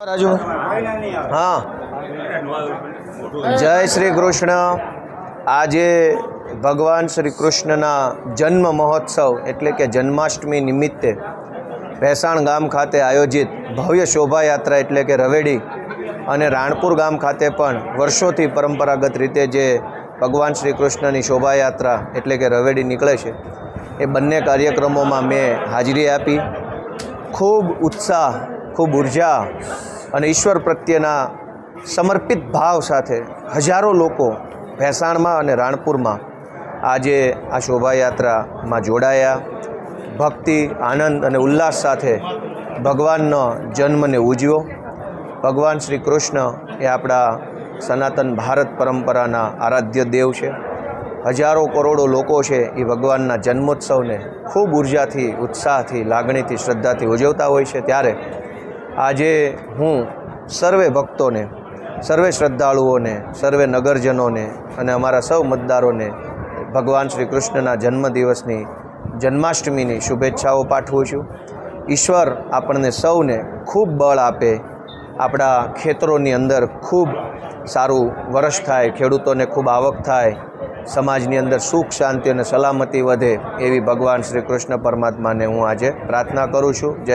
राजू हाँ जय श्री कृष्ण। आज भगवान श्री कृष्णना जन्म महोत्सव एटले के जन्माष्टमी निमित्ते भैसाण गाम खाते आयोजित भव्य शोभायात्रा एटले के रवेडी अने राणपुर गाम खाते पण वर्षोथी परंपरागत रीते जे भगवान श्री कृष्णनी शोभायात्रा एटले के रवेडी निकळे छे ए बंने कार्यक्रमों में मैं हाजरी आपी। खूब उत्साह, खूब ऊर्जा और ईश्वर प्रत्येना समर्पित भाव साथे हजारों लोग भैसाण में और राणपुर में आज आ शोभायात्रा में जोड़ाया। भक्ति, आनंद और उल्लास साथे भगवाननो जन्म ने उजव्यो। भगवान श्री कृष्ण ए आपड़ा सनातन भारत परंपराना आराध्य देव है। हजारों करोड़ों लोको छे ए भगवानना जन्मोत्सव ने खूब ऊर्जाथी, उत्साहथी, लागणीथी, श्रद्धाथी उजवता होय छे। त्यारे आजे हूँ सर्वे भक्तों ने, सर्वे श्रद्धालुओं ने, सर्वे नगरजनों ने अने अमारा सौ मतदारों ने भगवान श्री कृष्णना जन्मदिवसनी जन्माष्टमीनी शुभेच्छाओं पाठवुं छुं। ईश्वर आपणे सौने खूब बळ आपे, आपड़ा खेतरोनी अंदर खूब सारू वर्ष थाय, खेडूतोने खूब आवक थाय, समाजनी अंदर सुख, शांति और सलामती वधे एवी भगवान श्री कृष्ण परमात्मा ने हूँ आज प्रार्थना करूँ छूँ। जय